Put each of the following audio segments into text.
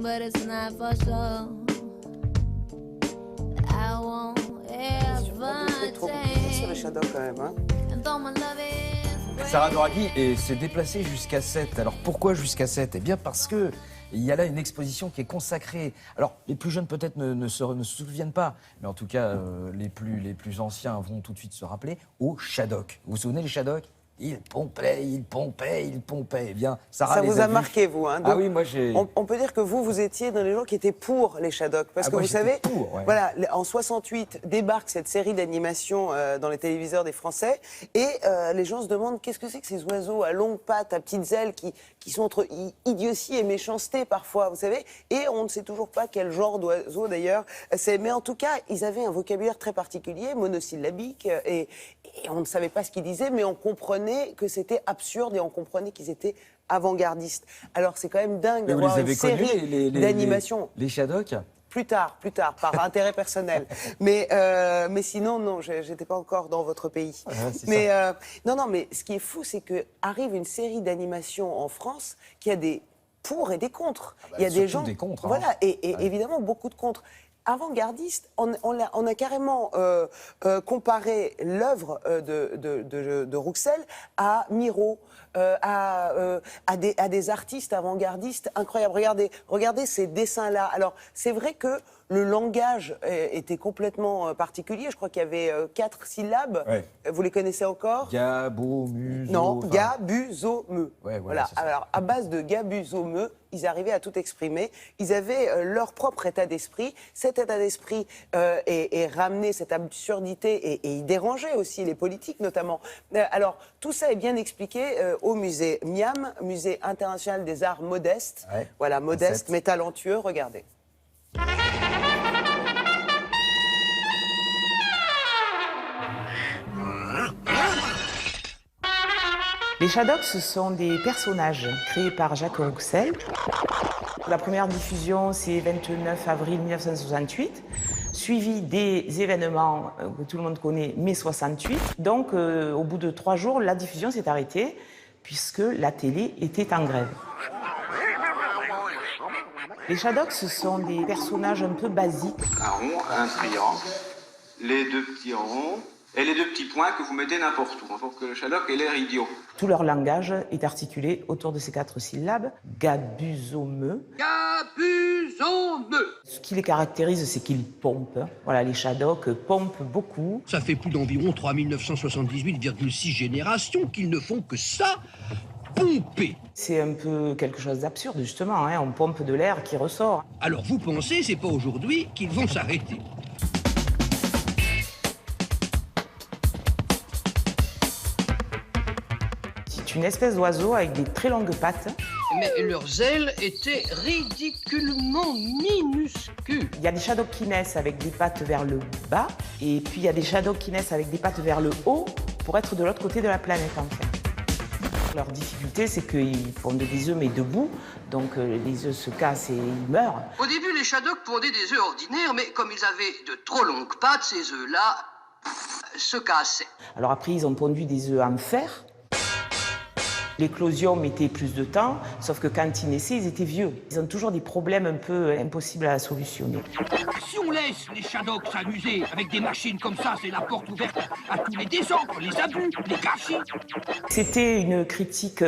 but it's not for sure. I won't ever sur les Shadocks quand même, hein. and though my love is Sarah Doraghi s'est déplacée jusqu'à 7. Alors pourquoi jusqu'à 7? Eh bien parce que il y a là une exposition qui est consacrée. Alors les plus jeunes peut-être ne se souviennent pas, mais en tout cas les plus anciens vont tout de suite se rappeler aux Shadocks. Vous vous souvenez les Shadocks? Il pompait, il pompait, il pompait. Eh bien, Sarah Ça les vous a vus. marqué, vous, hein. Donc, Ah oui, moi j'ai... on peut dire que vous étiez dans les gens qui étaient pour les Shadocks. Parce Ah, que moi, vous j'étais savez, pour, ouais. voilà, en 68 débarque cette série d'animation dans les téléviseurs des Français. Et les gens se demandent qu'est-ce que c'est que ces oiseaux à longues pattes, à petites ailes, qui sont entre idiotie et méchanceté parfois, vous savez. Et on ne sait toujours pas quel genre d'oiseau d'ailleurs c'est. Mais en tout cas, ils avaient un vocabulaire très particulier, monosyllabique. Et on ne savait pas ce qu'ils disaient, mais on comprenait que c'était absurde et on comprenait qu'ils étaient avant-gardistes. Alors c'est quand même dingue Mais vous d'avoir les une avez connus, série d'animation. les Shadocks? Plus tard, par intérêt personnel. Mais sinon, non, j'étais pas encore dans votre pays. Ah, c'est mais ça. non, mais ce qui est fou, c'est que arrive une série d'animation en France qui a des pour et des contre. Ah bah, Il y a des surtout gens, des contre, hein. voilà, et évidemment beaucoup de contre. Avant-gardiste, on a carrément comparé l'œuvre de Rouxel à Miro, à des artistes avant-gardistes incroyables. Regardez ces dessins-là. Alors, c'est vrai que le langage était complètement particulier. Je crois qu'il y avait 4 syllabes. Ouais. Vous les connaissez encore? Gabomuso. Non, enfin, gabusomeux. Ouais, voilà, Voilà. c'est ça. Alors, à base de gabusomeux, ils arrivaient à tout exprimer. Ils avaient leur propre état d'esprit. Cet état d'esprit est ramené, cette absurdité, et il dérangeait aussi les politiques notamment. Alors, tout ça est bien expliqué au musée Miam, Musée international des arts modestes. Ouais, Voilà, modeste, 7. mais talentueux. Regardez. Les Shadocks, ce sont des personnages créés par Jacques Rouxel. La première diffusion, c'est 29 avril 1968, suivi des événements que tout le monde connaît, mai 68. Donc, au bout de 3 jours, la diffusion s'est arrêtée, puisque la télé était en grève. Les Shadocks, ce sont des personnages un peu basiques. Un rond, un triangle, les 2 petits ronds et les 2 petits points que vous mettez n'importe où, pour que le Shadocks ait l'air idiot. Tout leur langage est articulé autour de ces 4 syllabes. Gabusomeux. Gabusomeux. Ce qui les caractérise, c'est qu'ils pompent. Voilà, les Shadocks pompent beaucoup. Ça fait plus d'environ 3978,6 générations qu'ils ne font que ça, pomper. C'est un peu quelque chose d'absurde, justement, hein. On pompe de l'air qui ressort. Alors vous pensez, c'est pas aujourd'hui qu'ils vont s'arrêter. C'est une espèce d'oiseau avec des très longues pattes. Mais leurs ailes étaient ridiculement minuscules. Il y a des Shadocks qui naissent avec des pattes vers le bas, et puis il y a des Shadocks qui naissent avec des pattes vers le haut pour être de l'autre côté de la planète, en fait. Leur difficulté, c'est qu'ils pondent des œufs, mais debout, donc les œufs se cassent et ils meurent. Au début, les Shadocks pondaient des œufs ordinaires, mais comme ils avaient de trop longues pattes, ces œufs-là se cassaient. Alors après, ils ont pondu des œufs en fer. L'éclosion mettait plus de temps, sauf que quand ils naissaient, ils étaient vieux. Ils ont toujours des problèmes un peu impossibles à solutionner. Si on laisse les Shadocks s'amuser avec des machines comme ça, c'est la porte ouverte à tous les désordres, les abus, les gâchis. C'était une critique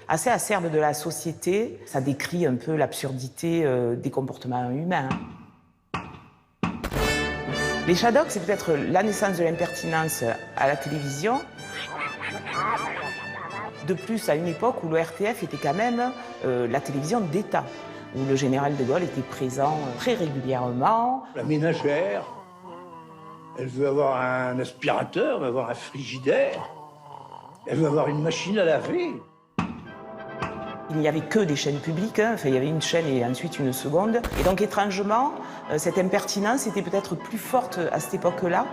assez acerbe de la société. Ça décrit un peu l'absurdité des comportements humains. Les Shadocks, c'est peut-être la naissance de l'impertinence à la télévision. De plus, à une époque où le RTF était quand même la télévision d'État, où le général de Gaulle était présent très régulièrement. La ménagère, elle veut avoir un aspirateur, elle veut avoir un frigidaire, elle veut avoir une machine à laver. Il n'y avait que des chaînes publiques, hein. Enfin, il y avait une chaîne et ensuite une seconde. Et donc, étrangement, cette impertinence était peut-être plus forte à cette époque-là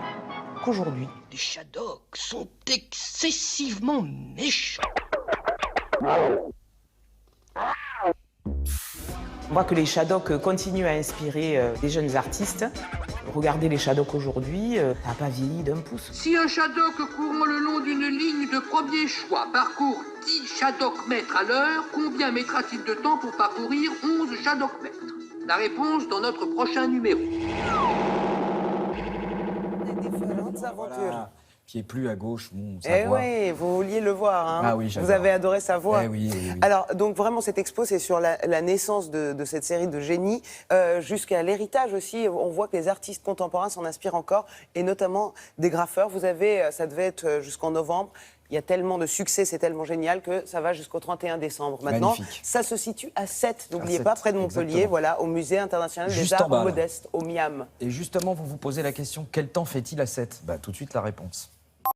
qu'aujourd'hui. Les Shadocks sont excessivement méchants. On voit que les Shadocks continuent à inspirer des jeunes artistes. Regardez les Shadocks aujourd'hui, ça n'a pas vieilli d'un pouce. Si un Shadok courant le long d'une ligne de premier choix parcourt 10 Shadok mètres à l'heure, combien mettra-t-il de temps pour parcourir 11 Shadok mètres? La réponse dans notre prochain numéro. Des différentes aventures. Voilà. Pied plus à gauche, bon, ça Eh voit. oui, vous vouliez le voir. Hein. Ah oui, vous j'adore. avez adoré sa voix. Eh oui, oui, oui. Alors, donc vraiment, cette expo, c'est sur la naissance de cette série de génies, jusqu'à l'héritage aussi. On voit que les artistes contemporains s'en inspirent encore, et notamment des graffeurs. Vous avez, ça devait être jusqu'en novembre. Il y a tellement de succès, c'est tellement génial que ça va jusqu'au 31 décembre. Maintenant, Magnifique. ça se situe à Sète, n'oubliez Sète, pas, près de Montpellier, exactement. voilà, au Musée international Juste des en arts bas, là. modestes, au Miam. Et justement, vous vous posez la question, quel temps fait-il à 7 Tout de suite la réponse.